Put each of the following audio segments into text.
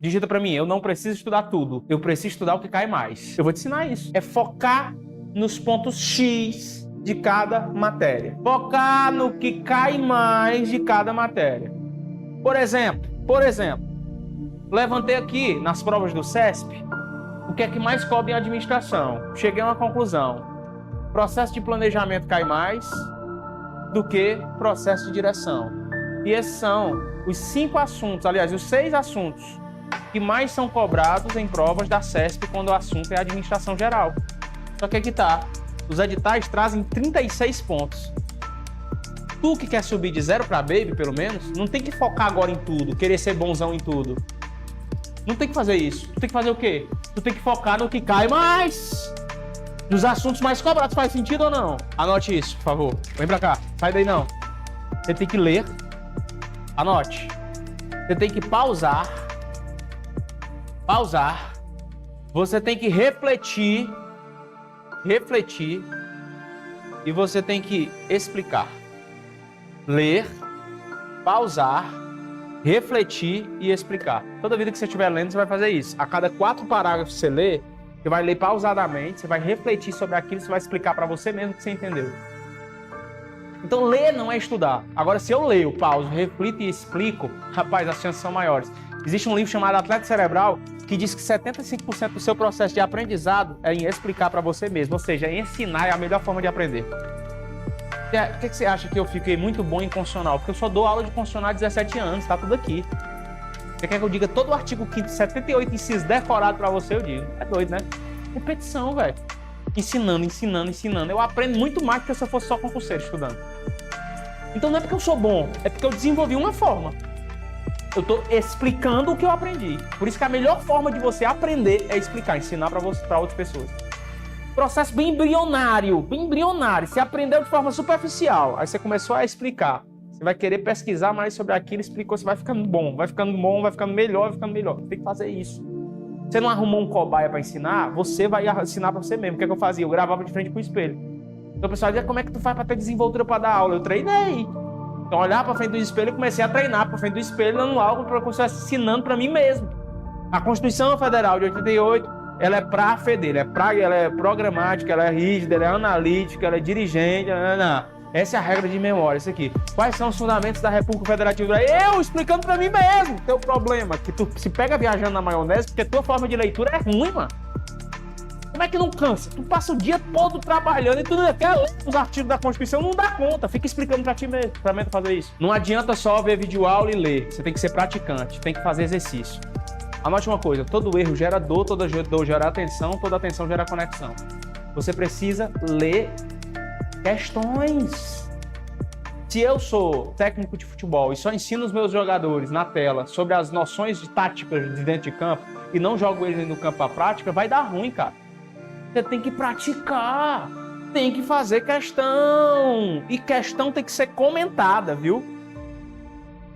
Digita para mim, eu não preciso estudar tudo, eu preciso estudar o que cai mais. Eu vou te ensinar isso. É focar nos pontos X de cada matéria. Focar no que cai mais de cada matéria. Por exemplo, levantei aqui nas provas do CESP o que é que mais cobra em administração. Cheguei a uma conclusão. Processo de planejamento cai mais do que processo de direção. E esses são os 5 assuntos, aliás, os 6 assuntos que mais são cobrados em provas da CESP quando o assunto é administração geral. Só que aqui tá, os editais trazem 36 pontos. Tu que quer subir de 0 para baby, pelo menos, não tem que focar agora em tudo, querer ser bonzão em tudo. Não tem que fazer isso. Tu tem que fazer o quê? Tu tem que focar no que cai mais. Nos assuntos mais cobrados. Faz sentido ou não? Anote isso, por favor. Vem pra cá. Sai daí não. Você tem que ler. Anote. Você tem que pausar. Você tem que refletir. E você tem que explicar. Ler, pausar, refletir e explicar. Toda vida que você estiver lendo, você vai fazer isso. A cada 4 parágrafos que você lê, você vai ler pausadamente, você vai refletir sobre aquilo, você vai explicar para você mesmo o que você entendeu. Então, ler não é estudar. Agora, se eu leio, pauso, reflito e explico, rapaz, as chances são maiores. Existe um livro chamado Atleta Cerebral que diz que 75% do seu processo de aprendizado é em explicar para você mesmo, ou seja, ensinar é a melhor forma de aprender. Por que você acha que eu fiquei muito bom em constitucional? Porque eu só dou aula de constitucional há 17 anos, tá tudo aqui. Você quer que eu diga todo o artigo 5º, 78 incisos decorado para você? Eu digo. É doido, né? Repetição, velho. Ensinando. Eu aprendo muito mais do que se eu fosse só concurseiro estudando. Então não é porque eu sou bom, é porque eu desenvolvi uma forma. Eu tô explicando o que eu aprendi. Por isso que a melhor forma de você aprender é explicar, ensinar para outras pessoas. Processo bem embrionário. Você aprendeu de forma superficial, aí você começou a explicar. Você vai querer pesquisar mais sobre aquilo, explicou, você vai ficando bom, vai ficando melhor. Você tem que fazer isso. Você não arrumou um cobaia para ensinar, você vai ensinar para você mesmo. O que é que eu fazia? Eu gravava de frente pro espelho. Então o pessoal dizia, como é que tu faz para ter desenvoltura para dar aula? Eu treinei. Então eu olhava para frente do espelho e comecei a treinar para frente do espelho, dando algo para eu estivesse ensinando para mim mesmo. A Constituição Federal de 88, ela é pra feder, ela é programática, ela é rígida, ela é analítica, ela é dirigente, Essa é a regra de memória, isso aqui. Quais são os fundamentos da República Federativa do Brasil? Eu explicando pra mim mesmo. Teu problema é que tu se pega viajando na maionese porque tua forma de leitura é ruim, mano. Como é que não cansa? Tu passa o dia todo trabalhando e tu não quer ler os artigos da Constituição, não dá conta. Fica explicando pra ti mesmo, pra mim fazer isso. Não adianta só ver videoaula e ler. Você tem que ser praticante, tem que fazer exercício. Anote uma coisa, todo erro gera dor, toda dor gera atenção, toda atenção gera conexão. Você precisa ler questões. Se eu sou técnico de futebol e só ensino os meus jogadores na tela sobre as noções de táticas de dentro de campo e não jogo eles no campo à prática, vai dar ruim, cara. Você tem que praticar, tem que fazer questão. E questão tem que ser comentada, viu?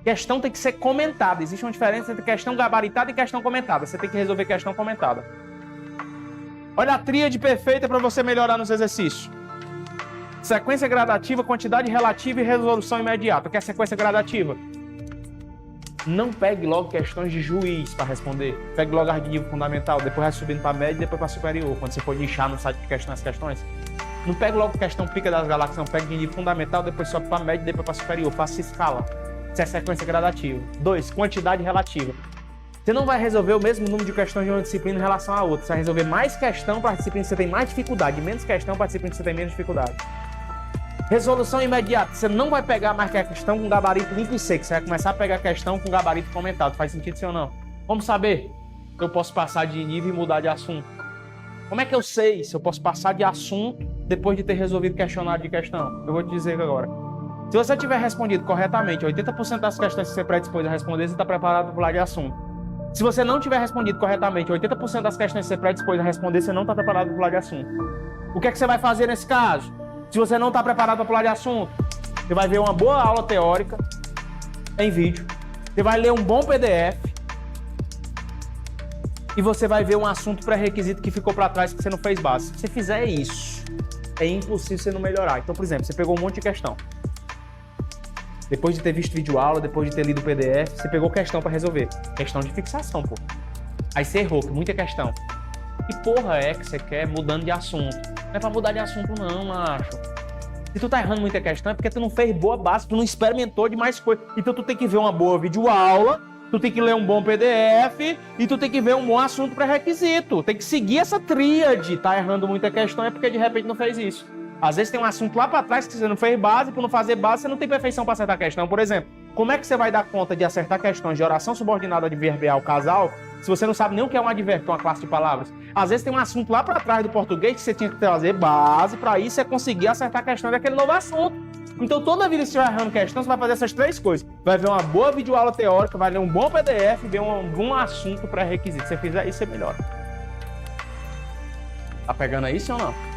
Questão tem que ser comentada. Existe uma diferença entre questão gabaritada e questão comentada. Você tem que resolver questão comentada. Olha a tríade perfeita para você melhorar nos exercícios. Sequência gradativa, quantidade relativa e resolução imediata. Quer sequência gradativa? Não pegue logo questões de juiz para responder. Pegue logo a de nível fundamental, depois vai subindo para médio e depois para superior. Quando você for nichar no site de questões. Não pegue logo questão pica das galáxias, não. Pegue de nível fundamental, depois sobe para médio e depois para superior. Faça escala. Isso é sequência gradativa. 2. Quantidade relativa. Você não vai resolver o mesmo número de questões de uma disciplina em relação à outra. Você vai resolver mais questão para a disciplina que você tem mais dificuldade, menos questão para a disciplina que você tem menos dificuldade. Resolução imediata. Você não vai pegar mais questão com gabarito limpo e seco. Você vai começar a pegar questão com gabarito comentado. Faz sentido sim ou não? Vamos saber se eu posso passar de nível e mudar de assunto. Como é que eu sei se eu posso passar de assunto depois de ter resolvido questionário de questão? Eu vou te dizer agora. Se você tiver respondido corretamente 80% das questões que você predispôs a responder, você está preparado para pular de assunto. Se você não tiver respondido corretamente 80% das questões que você predispôs a responder, você não está preparado para pular de assunto. O que é que você vai fazer nesse caso? Se você não está preparado para pular de assunto, você vai ver uma boa aula teórica em vídeo, você vai ler um bom PDF e você vai ver um assunto pré-requisito que ficou para trás que você não fez base. Se você fizer isso, é impossível você não melhorar. Então, por exemplo, você pegou um monte de questão. Depois de ter visto vídeo aula, depois de ter lido o PDF, você pegou questão para resolver. Questão de fixação, pô. Aí você errou, que muita questão. Que porra é que você quer mudando de assunto? Não é pra mudar de assunto não, macho. Se tu tá errando muita questão é porque tu não fez boa base, tu não experimentou de mais coisa. Então tu tem que ver uma boa videoaula, tu tem que ler um bom PDF e tu tem que ver um bom assunto pré-requisito. Tem que seguir essa tríade. Tá errando muita questão é porque de repente não fez isso. Às vezes tem um assunto lá pra trás que você não fez base, por não fazer base você não tem perfeição pra acertar a questão. Por exemplo, como é que você vai dar conta de acertar questões de oração subordinada adverbial casal se você não sabe nem o que é um advérbio, uma classe de palavras? Às vezes tem um assunto lá para trás do português que você tinha que trazer base para isso você conseguir acertar a questão daquele novo assunto. Então toda vida que você estiver errando questão, você vai fazer essas três coisas. Vai ver uma boa videoaula teórica, vai ler um bom PDF, ver um bom assunto pré-requisito. Se você fizer isso, você melhora. Tá pegando aí, sim ou não?